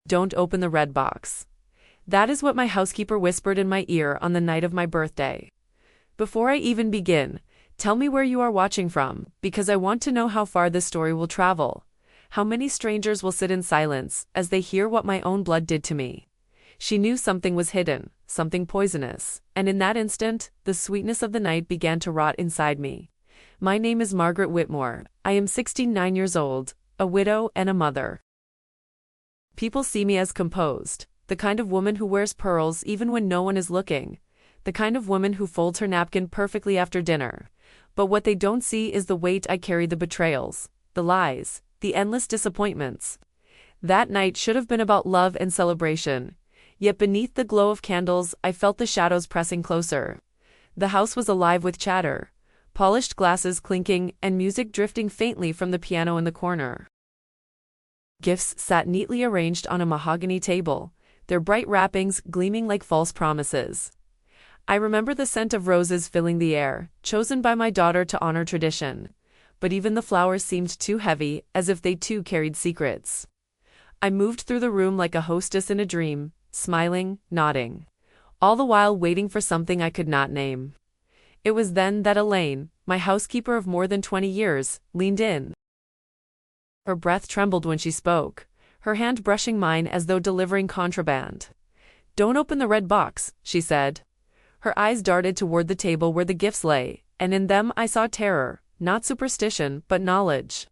"Don't open the red box." That is what my housekeeper whispered in my ear on the night of my birthday. Before I even begin, tell me where you are watching from, because I want to know how far this story will travel. How many strangers will sit in silence as they hear what my own blood did to me? She knew something was hidden, something poisonous, and in that instant, the sweetness of the night began to rot inside me. My name is Margaret Whitmore. I am 69 years old, a widow and a mother. People see me as composed, the kind of woman who wears pearls even when no one is looking, the kind of woman who folds her napkin perfectly after dinner. But what they don't see is the weight I carry, the betrayals, the lies, the endless disappointments. That night should have been about love and celebration. Yet beneath the glow of candles, I felt the shadows pressing closer. The house was alive with chatter, polished glasses clinking, and music drifting faintly from the piano in the corner. Gifts sat neatly arranged on a mahogany table, their bright wrappings gleaming like false promises. I remember the scent of roses filling the air, chosen by my daughter to honor tradition. But even the flowers seemed too heavy, as if they too carried secrets. I moved through the room like a hostess in a dream, smiling, nodding, all the while waiting for something I could not name. It was then that Elaine, my housekeeper of more than 20 years, leaned in. Her breath trembled when she spoke, her hand brushing mine as though delivering contraband. "Don't open the red box," she said. Her eyes darted toward the table where the gifts lay, and in them I saw terror, not superstition, but knowledge.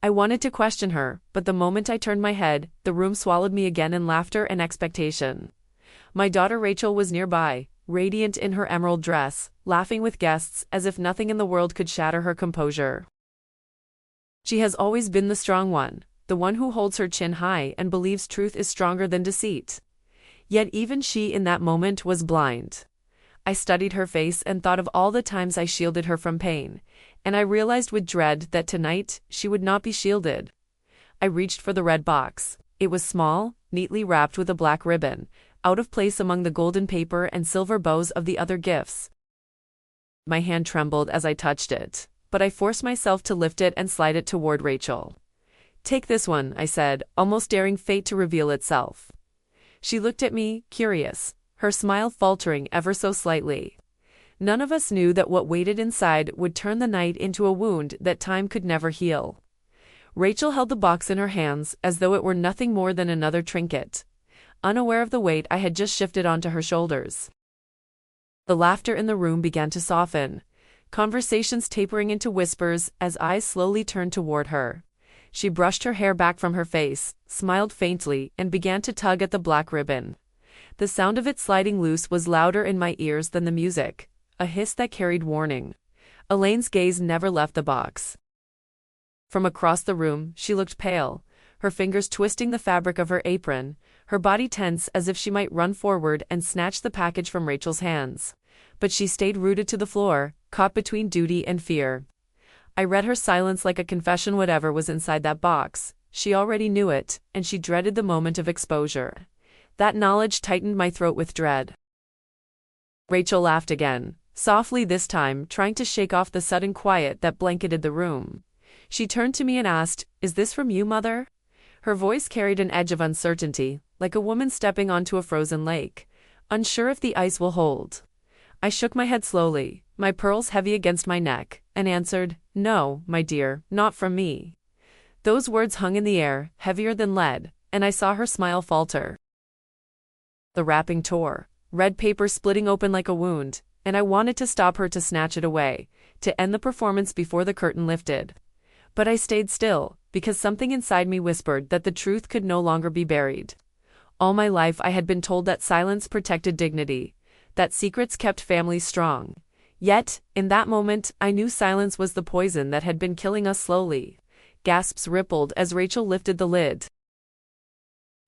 I wanted to question her, but the moment I turned my head, the room swallowed me again in laughter and expectation. My daughter Rachel was nearby, radiant in her emerald dress, laughing with guests as if nothing in the world could shatter her composure. She has always been the strong one, the one who holds her chin high and believes truth is stronger than deceit. Yet even she in that moment was blind. I studied her face and thought of all the times I shielded her from pain, and I realized with dread that tonight she would not be shielded. I reached for the red box. It was small, neatly wrapped with a black ribbon, out of place among the golden paper and silver bows of the other gifts. My hand trembled as I touched it, but I forced myself to lift it and slide it toward Rachel. "Take this one," I said, almost daring fate to reveal itself. She looked at me, curious, her smile faltering ever so slightly. None of us knew that what waited inside would turn the night into a wound that time could never heal. Rachel held the box in her hands as though it were nothing more than another trinket, unaware of the weight I had just shifted onto her shoulders. The laughter in the room began to soften, conversations tapering into whispers as eyes slowly turned toward her. She brushed her hair back from her face, smiled faintly, and began to tug at the black ribbon. The sound of it sliding loose was louder in my ears than the music, a hiss that carried warning. Elaine's gaze never left the box. From across the room, she looked pale, her fingers twisting the fabric of her apron, her body tense as if she might run forward and snatch the package from Rachel's hands. But she stayed rooted to the floor, caught between duty and fear. I read her silence like a confession. Whatever was inside that box, she already knew it, and she dreaded the moment of exposure. That knowledge tightened my throat with dread. Rachel laughed again, softly this time, trying to shake off the sudden quiet that blanketed the room. She turned to me and asked, "Is this from you, Mother?" Her voice carried an edge of uncertainty, like a woman stepping onto a frozen lake, unsure if the ice will hold. I shook my head slowly, my pearls heavy against my neck, and answered, "No, my dear, not from me." Those words hung in the air, heavier than lead, and I saw her smile falter. The wrapping tore, red paper splitting open like a wound, and I wanted to stop her, to snatch it away, to end the performance before the curtain lifted. But I stayed still, because something inside me whispered that the truth could no longer be buried. All my life I had been told that silence protected dignity, that secrets kept families strong. Yet, in that moment, I knew silence was the poison that had been killing us slowly. Gasps rippled as Rachel lifted the lid.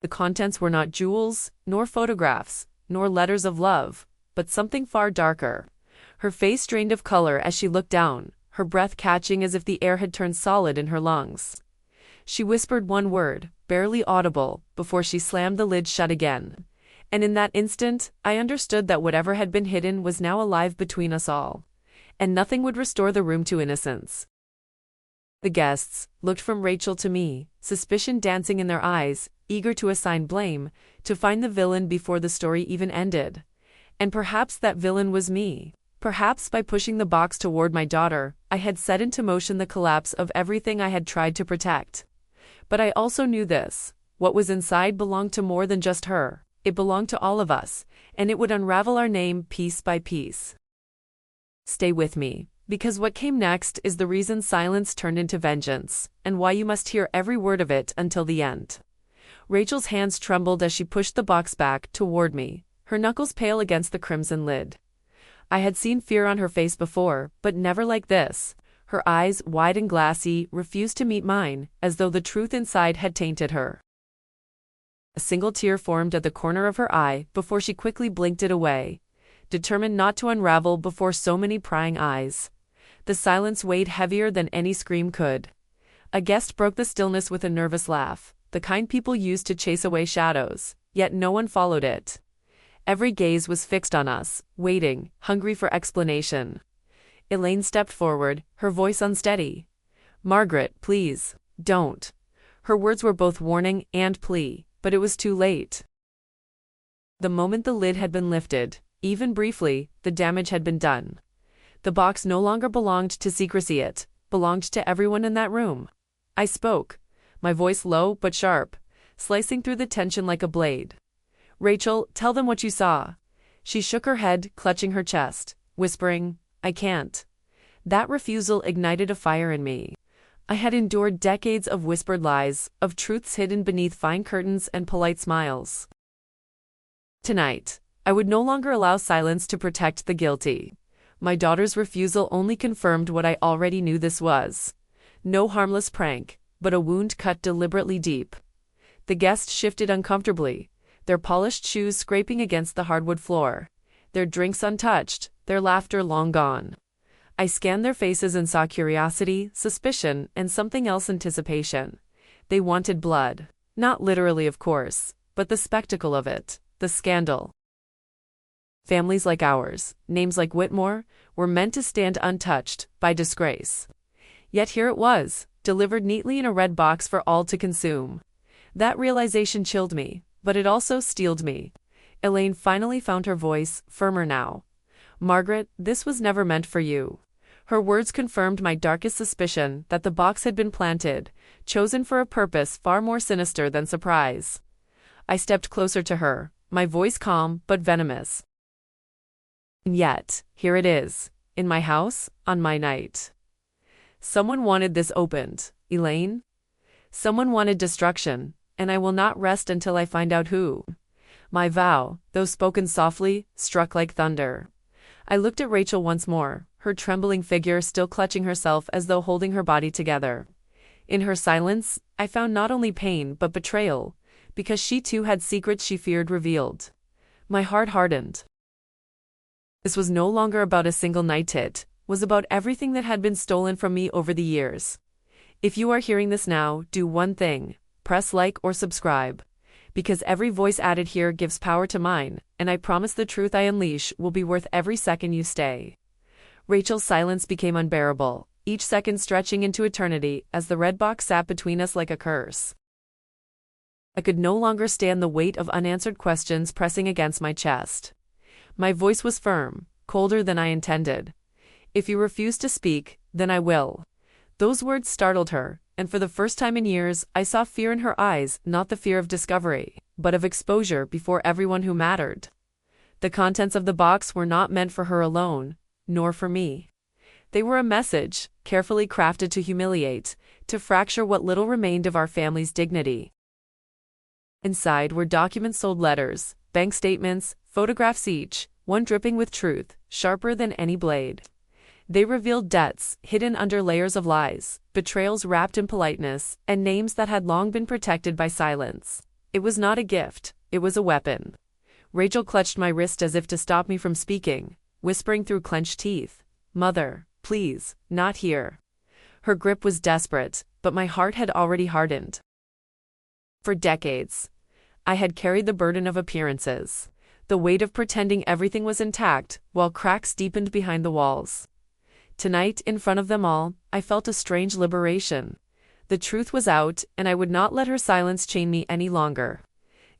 The contents were not jewels, nor photographs, nor letters of love, but something far darker. Her face drained of color as she looked down, her breath catching as if the air had turned solid in her lungs. She whispered one word, barely audible, before she slammed the lid shut again. And in that instant, I understood that whatever had been hidden was now alive between us all. And nothing would restore the room to innocence. The guests looked from Rachel to me, suspicion dancing in their eyes, eager to assign blame, to find the villain before the story even ended. And perhaps that villain was me. Perhaps by pushing the box toward my daughter, I had set into motion the collapse of everything I had tried to protect. But I also knew this: what was inside belonged to more than just her. It belonged to all of us, and it would unravel our name piece by piece. Stay with me, because what came next is the reason silence turned into vengeance, and why you must hear every word of it until the end. Rachel's hands trembled as she pushed the box back toward me, her knuckles pale against the crimson lid. I had seen fear on her face before, but never like this. Her eyes, wide and glassy, refused to meet mine, as though the truth inside had tainted her. A single tear formed at the corner of her eye before she quickly blinked it away, determined not to unravel before so many prying eyes. The silence weighed heavier than any scream could. A guest broke the stillness with a nervous laugh, the kind people used to chase away shadows, yet no one followed it. Every gaze was fixed on us, waiting, hungry for explanation. Elaine stepped forward, her voice unsteady. "Margaret, please, don't." Her words were both warning and plea, but it was too late. The moment the lid had been lifted, even briefly, the damage had been done. The box no longer belonged to secrecy, it belonged to everyone in that room. I spoke, my voice low but sharp, slicing through the tension like a blade. "Rachel, tell them what you saw." She shook her head, clutching her chest, whispering, "I can't." That refusal ignited a fire in me. I had endured decades of whispered lies, of truths hidden beneath fine curtains and polite smiles. Tonight, I would no longer allow silence to protect the guilty. My daughter's refusal only confirmed what I already knew this was. No harmless prank, but a wound cut deliberately deep. The guests shifted uncomfortably, their polished shoes scraping against the hardwood floor, their drinks untouched, their laughter long gone. I scanned their faces and saw curiosity, suspicion, and something else: anticipation. They wanted blood. Not literally, of course, but the spectacle of it, the scandal. Families like ours, names like Whitmore, were meant to stand untouched by disgrace. Yet here it was, delivered neatly in a red box for all to consume. That realization chilled me, but it also steeled me. Elaine finally found her voice, firmer now. "Margaret, this was never meant for you." Her words confirmed my darkest suspicion that the box had been planted, chosen for a purpose far more sinister than surprise. I stepped closer to her, my voice calm but venomous. "And yet, here it is, in my house, on my night. Someone wanted this opened, Elaine. Someone wanted destruction, and I will not rest until I find out who." My vow, though spoken softly, struck like thunder. I looked at Rachel once more, her trembling figure still clutching herself as though holding her body together. In her silence, I found not only pain but betrayal, because she too had secrets she feared revealed. My heart hardened. This was no longer about a single night, it was about everything that had been stolen from me over the years. If you are hearing this now, do one thing: press like or subscribe. Because every voice added here gives power to mine, and I promise the truth I unleash will be worth every second you stay. Rachel's silence became unbearable, each second stretching into eternity as the red box sat between us like a curse. I could no longer stand the weight of unanswered questions pressing against my chest. My voice was firm, colder than I intended. "If you refuse to speak, then I will." Those words startled her, and for the first time in years I saw fear in her eyes, not the fear of discovery, but of exposure before everyone who mattered. The contents of the box were not meant for her alone, nor for me. They were a message, carefully crafted to humiliate, to fracture what little remained of our family's dignity. Inside were documents, sold letters, bank statements, photographs, each one dripping with truth, sharper than any blade. They revealed debts hidden under layers of lies, betrayals wrapped in politeness, and names that had long been protected by silence. It was not a gift, it was a weapon. Rachel clutched my wrist as if to stop me from speaking, whispering through clenched teeth, "Mother, please, not here." Her grip was desperate, but my heart had already hardened. For decades, I had carried the burden of appearances, the weight of pretending everything was intact, while cracks deepened behind the walls. Tonight, in front of them all, I felt a strange liberation. The truth was out, and I would not let her silence chain me any longer.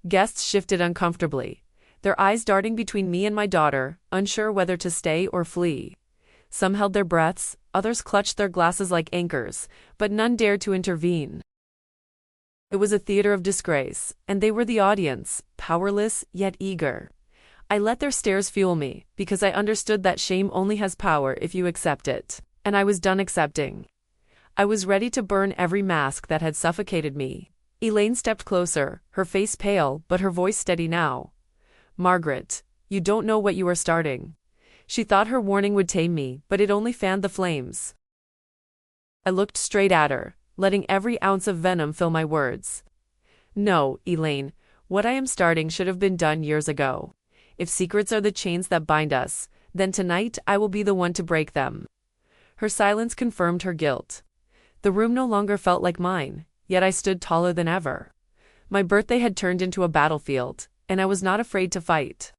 Guests shifted uncomfortably, their eyes darting between me and my daughter, unsure whether to stay or flee. Some held their breaths, others clutched their glasses like anchors, but none dared to intervene. It was a theater of disgrace, and they were the audience, powerless yet eager. I let their stares fuel me, because I understood that shame only has power if you accept it, and I was done accepting. I was ready to burn every mask that had suffocated me. Elaine stepped closer, her face pale but her voice steady now. "Margaret, you don't know what you are starting." She thought her warning would tame me, but it only fanned the flames. I looked straight at her, letting every ounce of venom fill my words. "No, Elaine, what I am starting should have been done years ago. If secrets are the chains that bind us, then tonight I will be the one to break them." Her silence confirmed her guilt. The room no longer felt like mine, yet I stood taller than ever. My birthday had turned into a battlefield, and I was not afraid to fight.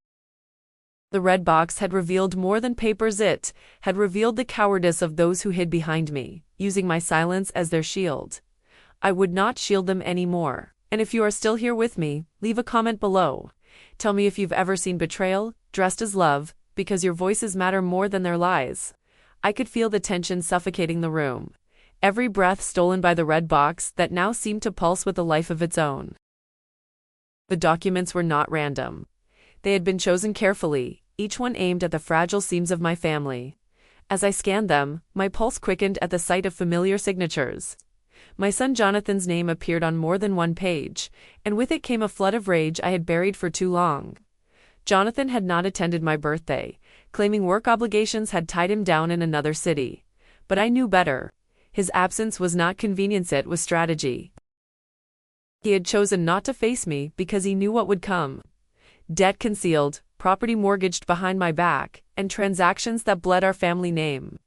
The red box had revealed more than papers. It had revealed the cowardice of those who hid behind me, using my silence as their shield. I would not shield them anymore, and if you are still here with me, leave a comment below. Tell me if you've ever seen betrayal, dressed as love, because your voices matter more than their lies. I could feel the tension suffocating the room, every breath stolen by the red box that now seemed to pulse with a life of its own. The documents were not random. They had been chosen carefully, each one aimed at the fragile seams of my family. As I scanned them, my pulse quickened at the sight of familiar signatures. My son Jonathan's name appeared on more than one page, and with it came a flood of rage I had buried for too long. Jonathan had not attended my birthday, claiming work obligations had tied him down in another city. But I knew better. His absence was not convenience, it was strategy. He had chosen not to face me because he knew what would come. Debt concealed, property mortgaged behind my back, and transactions that bled our family name.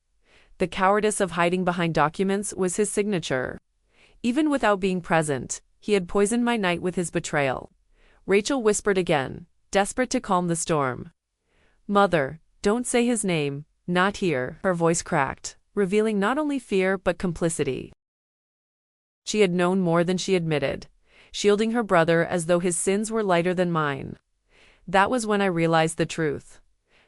The cowardice of hiding behind documents was his signature. Even without being present, he had poisoned my night with his betrayal. Rachel whispered again, desperate to calm the storm. "Mother, don't say his name, not here." Her voice cracked, revealing not only fear but complicity. She had known more than she admitted, shielding her brother as though his sins were lighter than mine. That was when I realized the truth.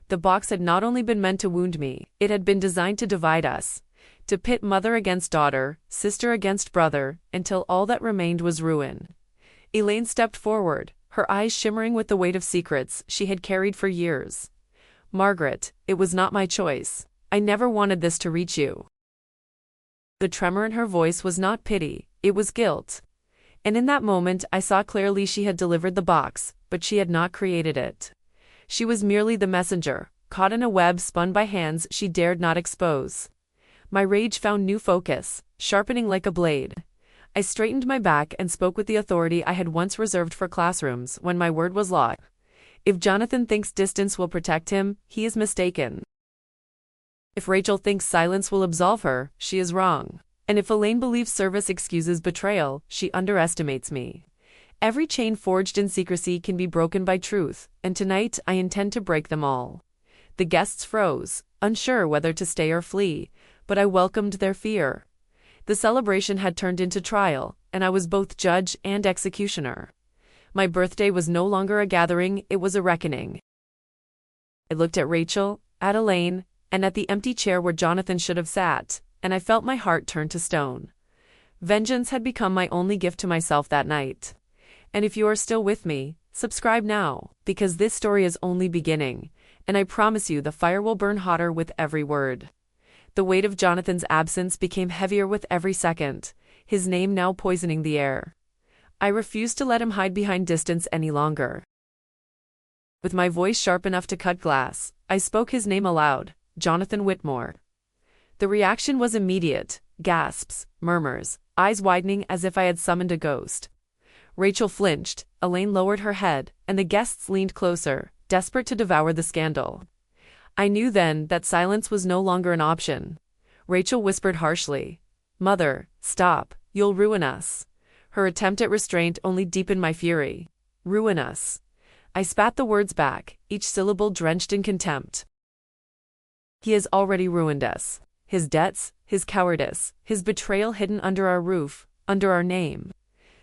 The box had not only been meant to wound me, it had been designed to divide us, to pit mother against daughter, sister against brother, until all that remained was ruin. Elaine stepped forward, her eyes shimmering with the weight of secrets she had carried for years. "Margaret, it was not my choice. I never wanted this to reach you." The tremor in her voice was not pity, it was guilt. And in that moment I saw clearly she had delivered the box, but she had not created it. She was merely the messenger, caught in a web spun by hands she dared not expose. My rage found new focus, sharpening like a blade. I straightened my back and spoke with the authority I had once reserved for classrooms when my word was law. If Jonathan thinks distance will protect him, he is mistaken. If Rachel thinks silence will absolve her, she is wrong. And if Elaine believes service excuses betrayal, she underestimates me. Every chain forged in secrecy can be broken by truth, and tonight I intend to break them all. The guests froze, unsure whether to stay or flee, but I welcomed their fear. The celebration had turned into trial, and I was both judge and executioner. My birthday was no longer a gathering, it was a reckoning. I looked at Rachel, at Elaine, and at the empty chair where Jonathan should have sat, and I felt my heart turn to stone. Vengeance had become my only gift to myself that night. And if you are still with me, subscribe now, because this story is only beginning, and I promise you the fire will burn hotter with every word. The weight of Jonathan's absence became heavier with every second, his name now poisoning the air. I refused to let him hide behind distance any longer. With my voice sharp enough to cut glass, I spoke his name aloud, Jonathan Whitmore. The reaction was immediate, gasps, murmurs, eyes widening as if I had summoned a ghost. Rachel flinched, Elaine lowered her head, and the guests leaned closer, desperate to devour the scandal. I knew then that silence was no longer an option. Rachel whispered harshly, "Mother, stop, you'll ruin us." Her attempt at restraint only deepened my fury. "Ruin us." I spat the words back, each syllable drenched in contempt. "He has already ruined us. His debts, his cowardice, his betrayal hidden under our roof, under our name.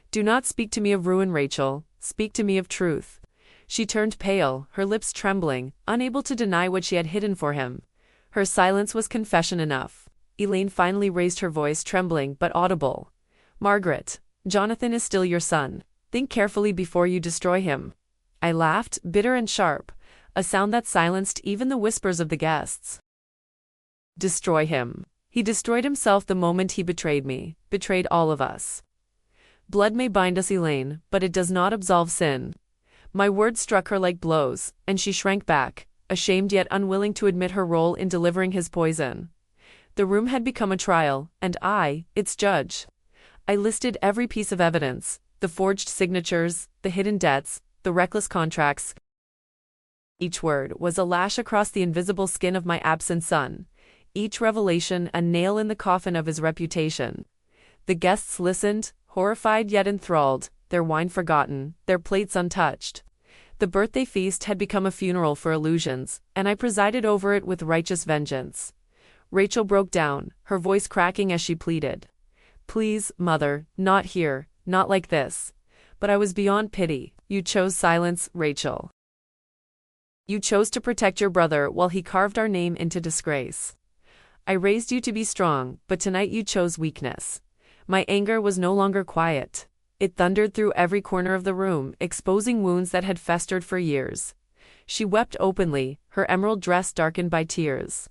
Do not speak to me of ruin, Rachel, speak to me of truth. She turned pale, her lips trembling, unable to deny what she had hidden for him. Her silence was confession enough. Elaine finally raised her voice, trembling but audible. Margaret, Jonathan is still your son. Think carefully before you destroy him. I laughed, bitter and sharp, a sound that silenced even the whispers of the guests. Destroy him. He destroyed himself the moment he betrayed me, betrayed all of us. Blood may bind us, Elaine, but it does not absolve sin. My words struck her like blows, and she shrank back, ashamed yet unwilling to admit her role in delivering his poison. The room had become a trial, and I, its judge. I listed every piece of evidence, the forged signatures, the hidden debts, the reckless contracts. Each word was a lash across the invisible skin of my absent son, each revelation a nail in the coffin of his reputation. The guests listened, horrified yet enthralled, their wine forgotten, their plates untouched. The birthday feast had become a funeral for illusions, and I presided over it with righteous vengeance. Rachel broke down, her voice cracking as she pleaded. Please, Mother, not here, not like this. But I was beyond pity. You chose silence, Rachel. You chose to protect your brother while he carved our name into disgrace. I raised you to be strong, but tonight you chose weakness. My anger was no longer quiet. It thundered through every corner of the room, exposing wounds that had festered for years. She wept openly, her emerald dress darkened by tears.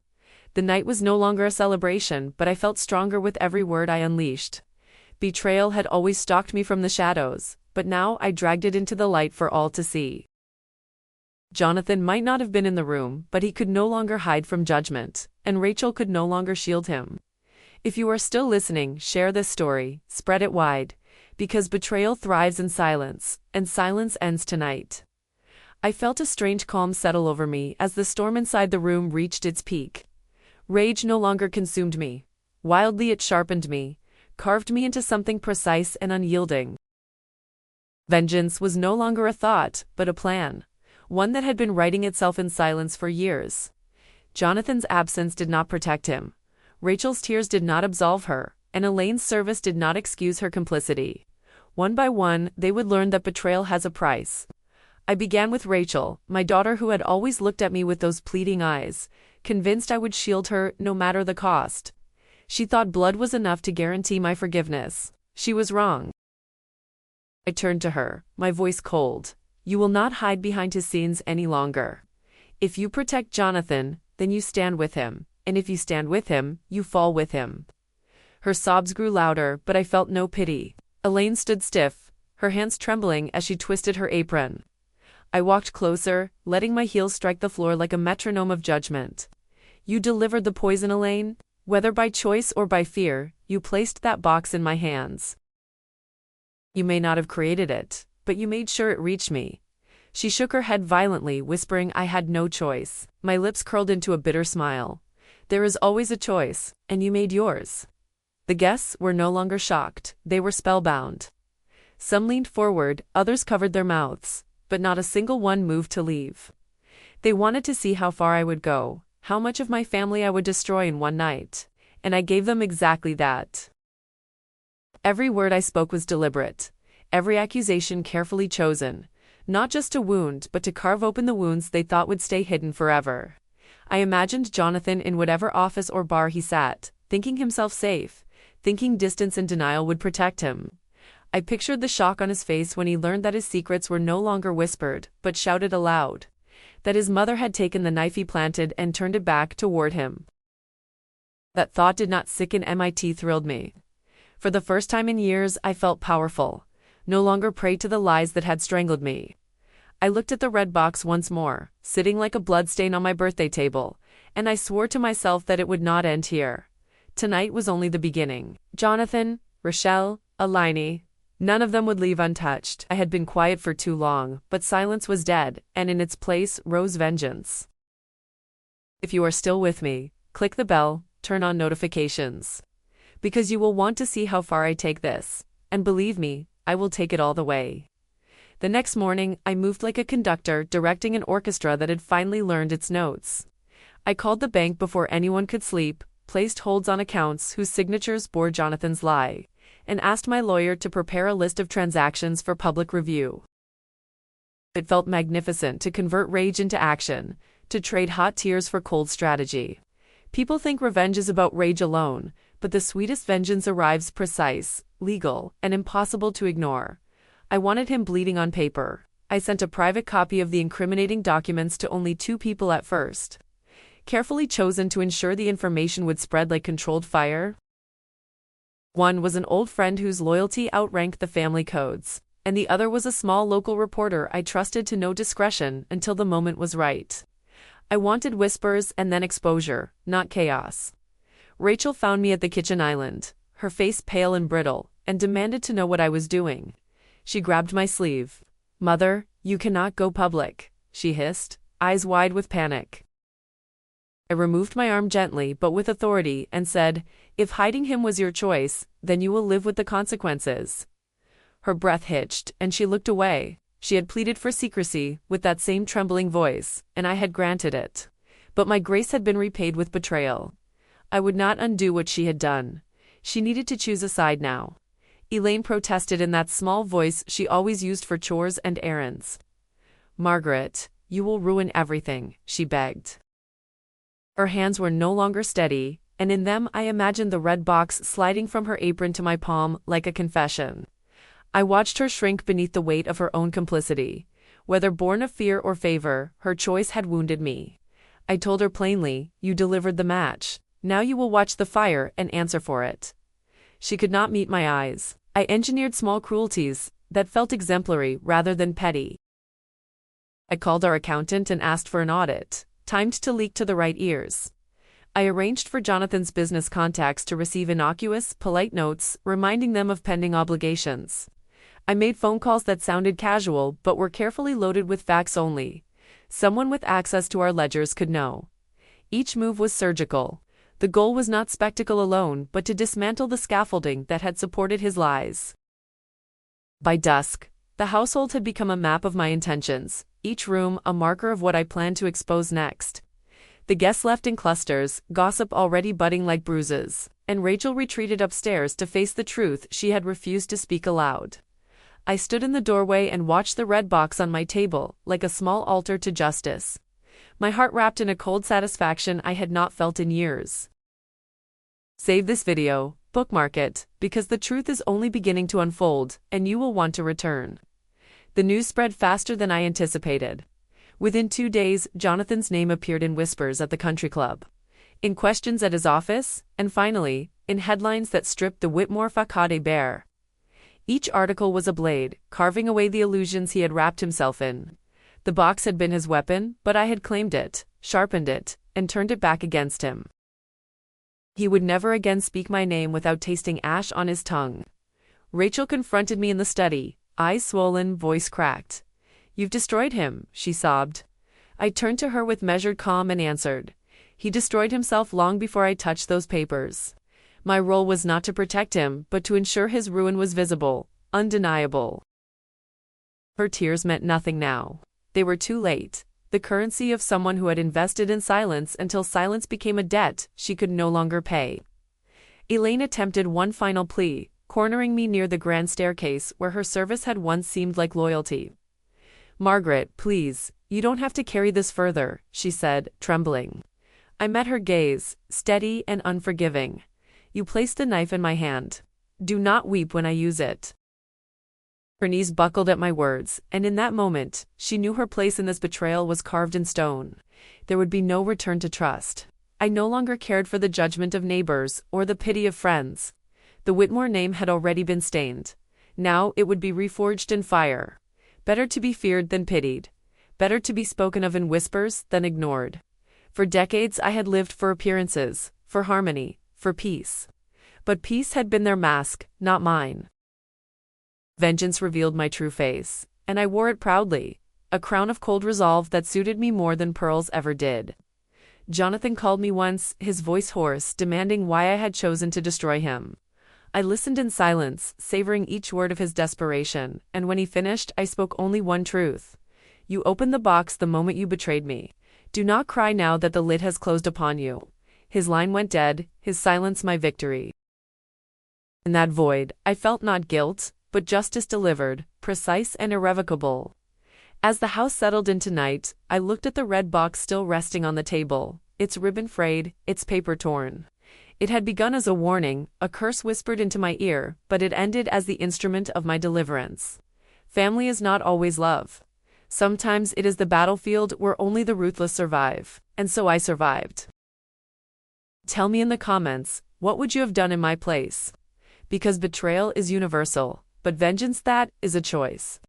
The night was no longer a celebration, but I felt stronger with every word I unleashed. Betrayal had always stalked me from the shadows, but now I dragged it into the light for all to see. Jonathan might not have been in the room, but he could no longer hide from judgment, and Rachel could no longer shield him. If you are still listening, share this story, spread it wide, because betrayal thrives in silence, and silence ends tonight. I felt a strange calm settle over me as the storm inside the room reached its peak. Rage no longer consumed me. Wildly it sharpened me, carved me into something precise and unyielding. Vengeance was no longer a thought, but a plan, one that had been writing itself in silence for years. Jonathan's absence did not protect him. Rachel's tears did not absolve her, and Elaine's service did not excuse her complicity. One by one, they would learn that betrayal has a price. I began with Rachel, my daughter who had always looked at me with those pleading eyes, convinced I would shield her no matter the cost. She thought blood was enough to guarantee my forgiveness. She was wrong. I turned to her, my voice cold. You will not hide behind his scenes any longer. If you protect Jonathan, then you stand with him, and if you stand with him, you fall with him. Her sobs grew louder, but I felt no pity. Elaine stood stiff, her hands trembling as she twisted her apron. I walked closer, letting my heels strike the floor like a metronome of judgment. You delivered the poison, Elaine. Whether by choice or by fear, you placed that box in my hands. You may not have created it, but you made sure it reached me. She shook her head violently, whispering I had no choice. My lips curled into a bitter smile. There is always a choice, and you made yours. The guests were no longer shocked, they were spellbound. Some leaned forward, others covered their mouths, but not a single one moved to leave. They wanted to see how far I would go, how much of my family I would destroy in one night, and I gave them exactly that. Every word I spoke was deliberate, every accusation carefully chosen, not just to wound but to carve open the wounds they thought would stay hidden forever. I imagined Jonathan in whatever office or bar he sat, thinking himself safe, thinking distance and denial would protect him. I pictured the shock on his face when he learned that his secrets were no longer whispered, but shouted aloud. That his mother had taken the knife he planted and turned it back toward him. That thought did not sicken me, thrilled me. For the first time in years I felt powerful, no longer prey to the lies that had strangled me. I looked at the red box once more, sitting like a bloodstain on my birthday table, and I swore to myself that it would not end here. Tonight was only the beginning. Jonathan, Rochelle, Elaine, none of them would leave untouched. I had been quiet for too long, but silence was dead, and in its place rose vengeance. If you are still with me, click the bell, turn on notifications. Because you will want to see how far I take this, and believe me, I will take it all the way. The next morning, I moved like a conductor directing an orchestra that had finally learned its notes. I called the bank before anyone could sleep, placed holds on accounts whose signatures bore Jonathan's lie, and asked my lawyer to prepare a list of transactions for public review. It felt magnificent to convert rage into action, to trade hot tears for cold strategy. People think revenge is about rage alone, but the sweetest vengeance arrives precise, legal, and impossible to ignore. I wanted him bleeding on paper. I sent a private copy of the incriminating documents to only 2 people at first, carefully chosen to ensure the information would spread like controlled fire. One was an old friend whose loyalty outranked the family codes, and the other was a small local reporter I trusted to no discretion until the moment was right. I wanted whispers and then exposure, not chaos. Rachel found me at the kitchen island, her face pale and brittle, and demanded to know what I was doing. She grabbed my sleeve. "Mother, you cannot go public," she hissed, eyes wide with panic. I removed my arm gently but with authority and said, "If hiding him was your choice, then you will live with the consequences." Her breath hitched, and she looked away. She had pleaded for secrecy, with that same trembling voice, and I had granted it. But my grace had been repaid with betrayal. I would not undo what she had done. She needed to choose a side now. Elaine protested in that small voice she always used for chores and errands. "Margaret, you will ruin everything," she begged. Her hands were no longer steady, and in them I imagined the red box sliding from her apron to my palm like a confession. I watched her shrink beneath the weight of her own complicity. Whether born of fear or favor, her choice had wounded me. I told her plainly, "You delivered the match. Now you will watch the fire and answer for it." She could not meet my eyes. I engineered small cruelties that felt exemplary rather than petty. I called our accountant and asked for an audit, timed to leak to the right ears. I arranged for Jonathan's business contacts to receive innocuous, polite notes reminding them of pending obligations. I made phone calls that sounded casual but were carefully loaded with facts only. Someone with access to our ledgers could know. Each move was surgical. The goal was not spectacle alone but to dismantle the scaffolding that had supported his lies. By dusk, the household had become a map of my intentions, each room a marker of what I planned to expose next. The guests left in clusters, gossip already budding like bruises, and Rachel retreated upstairs to face the truth she had refused to speak aloud. I stood in the doorway and watched the red box on my table, like a small altar to justice. My heart wrapped in a cold satisfaction I had not felt in years. Save this video, bookmark it, because the truth is only beginning to unfold, and you will want to return. The news spread faster than I anticipated. Within 2 days, Jonathan's name appeared in whispers at the country club, in questions at his office, and finally, in headlines that stripped the Whitmore facade bare. Each article was a blade, carving away the illusions he had wrapped himself in. The box had been his weapon, but I had claimed it, sharpened it, and turned it back against him. He would never again speak my name without tasting ash on his tongue. Rachel confronted me in the study, eyes swollen, voice cracked. "You've destroyed him," she sobbed. I turned to her with measured calm and answered, "He destroyed himself long before I touched those papers. My role was not to protect him, but to ensure his ruin was visible, undeniable." Her tears meant nothing now. They were too late. The currency of someone who had invested in silence until silence became a debt she could no longer pay. Elaine attempted one final plea, cornering me near the grand staircase where her service had once seemed like loyalty. "Margaret, please, you don't have to carry this further," she said, trembling. I met her gaze, steady and unforgiving. "You placed the knife in my hand. Do not weep when I use it." Her knees buckled at my words, and in that moment, she knew her place in this betrayal was carved in stone. There would be no return to trust. I no longer cared for the judgment of neighbors or the pity of friends. The Whitmore name had already been stained. Now it would be reforged in fire. Better to be feared than pitied. Better to be spoken of in whispers than ignored. For decades I had lived for appearances, for harmony, for peace. But peace had been their mask, not mine. Vengeance revealed my true face, and I wore it proudly, a crown of cold resolve that suited me more than pearls ever did. Jonathan called me once, his voice hoarse, demanding why I had chosen to destroy him. I listened in silence, savoring each word of his desperation, and when he finished, I spoke only one truth. "You opened the box the moment you betrayed me. Do not cry now that the lid has closed upon you. His line went dead, his silence my victory. In that void, I felt not guilt, but justice delivered, precise and irrevocable. As the house settled into night, I looked at the red box still resting on the table, its ribbon frayed, its paper torn. It had begun as a warning, a curse whispered into my ear, but it ended as the instrument of my deliverance. Family is not always love. Sometimes it is the battlefield where only the ruthless survive, and so I survived. Tell me in the comments, what would you have done in my place? Because betrayal is universal, but vengeance, that is a choice.